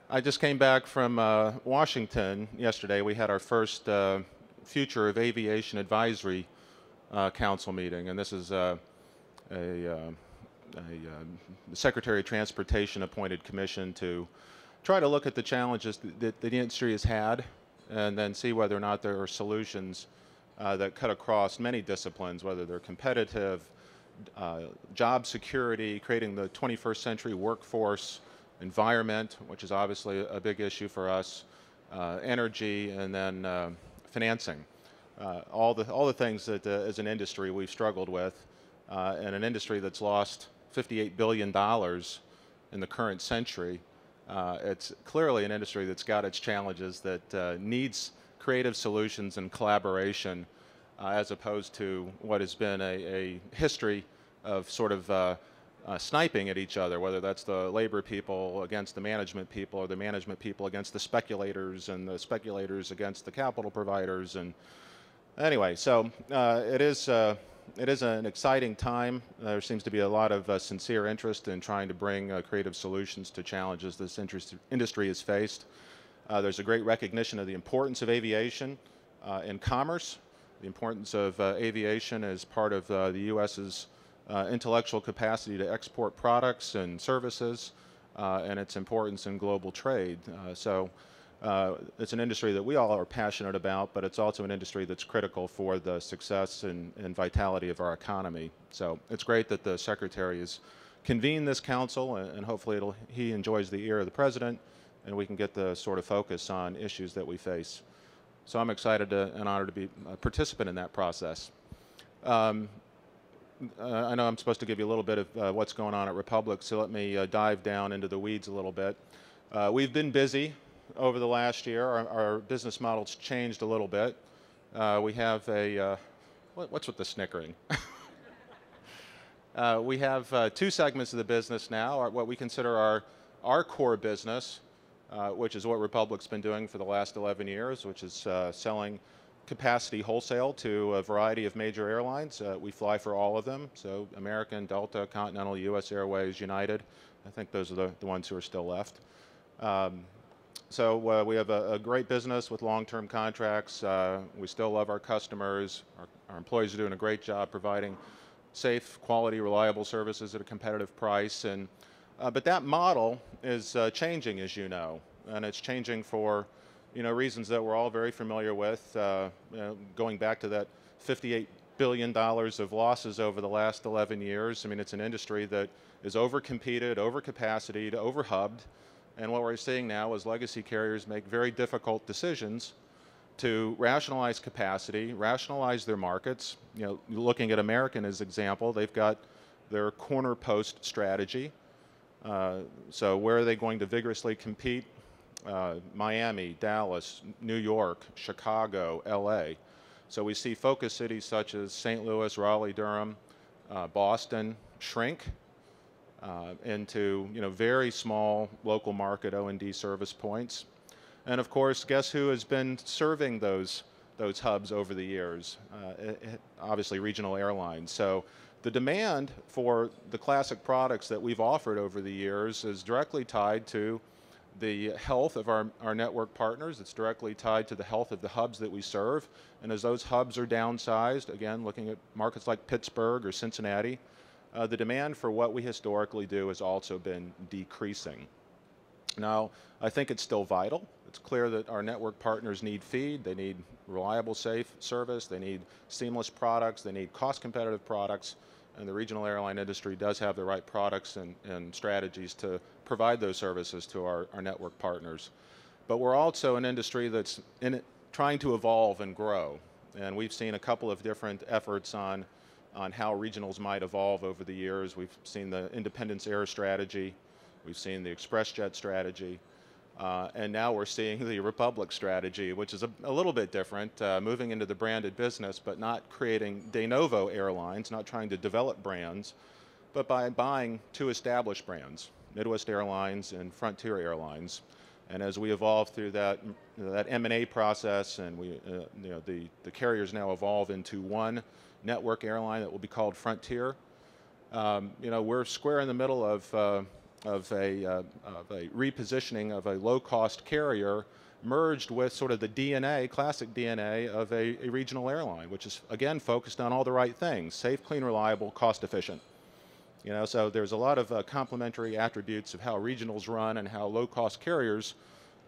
I just came back from Washington yesterday. We had our first Future of Aviation Advisory Council meeting, and this is a, uh, Secretary of Transportation appointed commission to try to look at the challenges that the industry has had and then see whether or not there are solutions that cut across many disciplines, whether they're competitive, job security, creating the 21st century workforce, environment, which is obviously a big issue for us, energy, and then financing. All the things that as an industry we've struggled with, and an industry that's lost $58 billion in the current century. It's clearly an industry that's got its challenges that needs creative solutions and collaboration as opposed to what has been a history of sort of sniping at each other, whether that's the labor people against the management people or the management people against the speculators and the speculators against the capital providers. And anyway, so it is an exciting time. There seems to be a lot of sincere interest in trying to bring creative solutions to challenges this industry has faced. There's a great recognition of the importance of aviation in commerce, the importance of aviation as part of the U.S.'s intellectual capacity to export products and services, and its importance in global trade. It's an industry that we all are passionate about, but it's also an industry that's critical for the success and vitality of our economy. So it's great that the Secretary has convened this council, and hopefully he enjoys the ear of the President, and we can get the sort of focus on issues that we face. So I'm excited and honored to be a participant in that process. I know I'm supposed to give you a little bit of what's going on at Republic, so let me dive down into the weeds a little bit. We've been busy over the last year. Our business model's changed a little bit. We have a, what's with the snickering? We have two segments of the business now, what we consider our core business, which is what Republic's been doing for the last 11 years, which is selling capacity wholesale to a variety of major airlines. We fly for all of them, so American, Delta, Continental, US Airways, United. I think those are the ones who are still left. So we have a great business with long-term contracts. We still love our customers. Our employees are doing a great job providing safe, quality, reliable services at a competitive price. And but that model is changing, as you know, and it's changing for reasons that we're all very familiar with. Going back to that $58 billion of losses over the last 11 years. I mean, it's an industry that is overcompeted, overcapacitated, overhubbed. And what we're seeing now is legacy carriers make very difficult decisions to rationalize capacity, rationalize their markets. Looking at American as example, they've got their corner post strategy. So where are they going to vigorously compete? Miami, Dallas, New York, Chicago, LA. So we see focus cities such as St. Louis, Raleigh, Durham, Boston shrink into very small local market O&D service points. And of course, guess who has been serving those hubs over the years? Obviously, regional airlines. So the demand for the classic products that we've offered over the years is directly tied to the health of our network partners. It's directly tied to the health of the hubs that we serve. And as those hubs are downsized, again, looking at markets like Pittsburgh or Cincinnati, the demand for what we historically do has also been decreasing. Now, I think it's still vital. It's clear that our network partners need feed. They need reliable, safe service. They need seamless products. They need cost-competitive products. And the regional airline industry does have the right products and strategies to provide those services to our network partners. But we're also an industry that's trying to evolve and grow. And we've seen a couple of different efforts on how regionals might evolve over the years. We've seen the Independence Air strategy. We've seen the ExpressJet strategy. And now we're seeing the Republic strategy, which is a little bit different, moving into the branded business, but not creating de novo airlines, not trying to develop brands, but by buying two established brands, Midwest Airlines and Frontier Airlines. And as we evolve through that M&A process, and the carriers now evolve into one network airline that will be called Frontier, we're square in the middle of of a repositioning of a low-cost carrier merged with sort of the DNA, classic DNA of a regional airline, which is, again, focused on all the right things: safe, clean, reliable, cost-efficient. You know, so there's a lot of complementary attributes of how regionals run and how low-cost carriers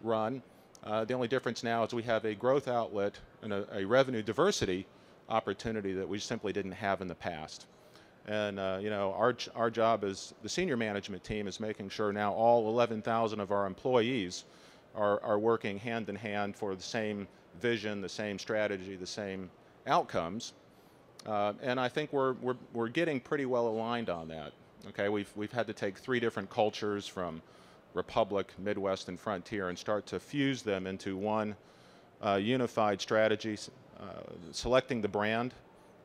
run. The only difference now is we have a growth outlet and a revenue diversity opportunity that we simply didn't have in the past. And you know, our job as the senior management team is making sure now all 11,000 of our employees are working hand in hand for the same vision, the same strategy, the same outcomes. And I think we're getting pretty well aligned on that. Okay, we've had to take 3 different cultures from Republic, Midwest, and Frontier and start to fuse them into one unified strategy. Selecting the brand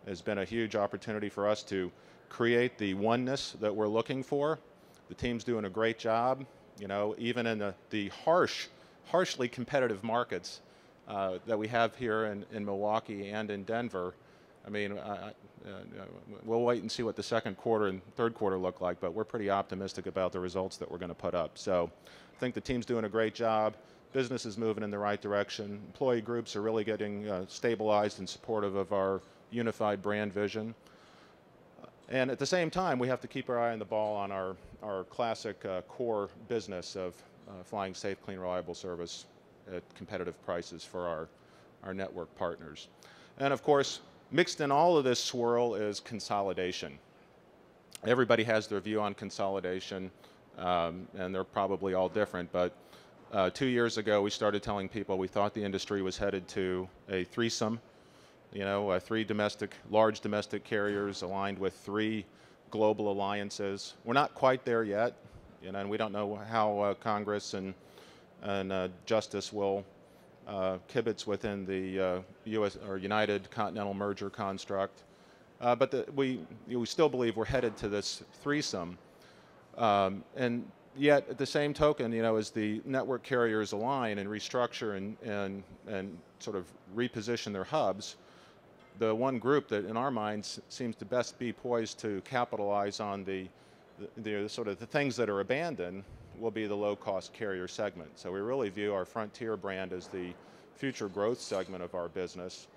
has been a huge opportunity for us to create the oneness that we're looking for. The team's doing a great job. You know, even in the harshly competitive markets that we have here in Milwaukee and in Denver. I mean, we'll wait and see what the second quarter and third quarter look like, but we're pretty optimistic about the results that we're going to put up. So I think the team's doing a great job. Business is moving in the right direction. Employee groups are really getting stabilized and supportive of our unified brand vision. And at the same time, we have to keep our eye on the ball on our classic core business of flying safe, clean, reliable service at competitive prices for our network partners. And of course, mixed in all of this swirl is consolidation. Everybody has their view on consolidation, and they're probably all different, but 2 years ago we started telling people we thought the industry was headed to a threesome, you know, 3 large domestic carriers aligned with 3 global alliances. We're not quite there yet, you know, and we don't know how Congress and Justice will kibitz within the U.S. or United Continental Merger construct, but we still believe we're headed to this threesome, and yet at the same token, you know, as the network carriers align and restructure and sort of reposition their hubs, the one group that in our minds seems to best be poised to capitalize on the sort of the things that are abandoned will be the low-cost carrier segment. So we really view our Frontier brand as the future growth segment of our business.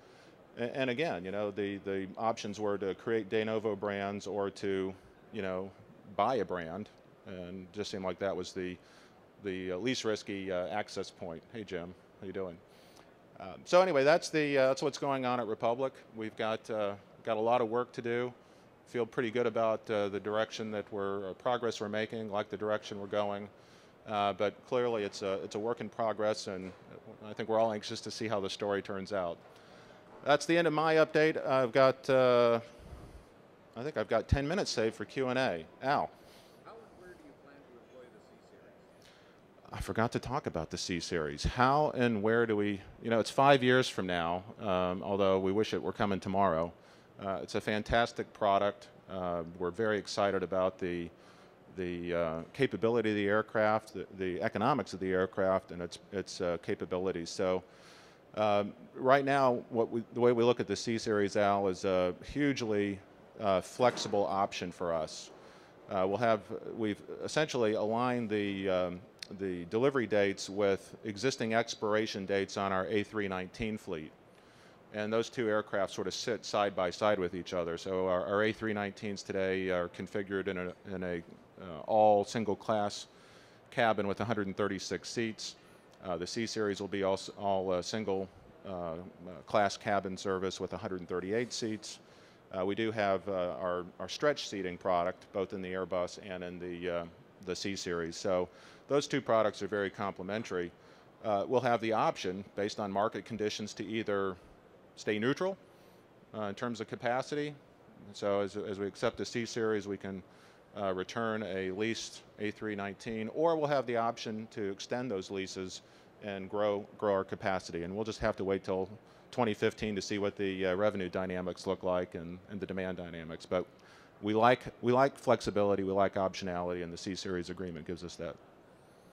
And again, you know, the options were to create de novo brands or to, you know, buy a brand, and just seemed like that was the least risky access point. Hey Jim, how you doing? So anyway, that's what's going on at Republic. We've got a lot of work to do. Feel pretty good about the direction that progress we're making, like the direction we're going. But clearly it's a work in progress, and I think we're all anxious to see how the story turns out. That's the end of my update. I think I've got 10 minutes saved for Q&A. Al. How and where do you plan to employ the CSeries? I forgot to talk about the CSeries. How and where do we, you know, it's 5 years from now, although we wish it were coming tomorrow. It's a fantastic product. We're very excited about the capability of the aircraft, the economics of the aircraft, and its capabilities. So right now, the way we look at the CSeries, Al, is a hugely flexible option for us. We've essentially aligned the delivery dates with existing expiration dates on our A319 fleet. And those 2 aircraft sort of sit side by side with each other. So our A319s today are configured in a all single class cabin with 136 seats. The CSeries will be all single class cabin service with 138 seats. We do have our stretch seating product, both in the Airbus and in the CSeries. So those 2 products are very complementary. We'll have the option, based on market conditions, to either stay neutral in terms of capacity. So as we accept the CSeries, we can return a leased A319, or we'll have the option to extend those leases and grow our capacity. And we'll just have to wait till 2015 to see what the revenue dynamics look like and the demand dynamics. But we like flexibility, we like optionality, and the CSeries agreement gives us that.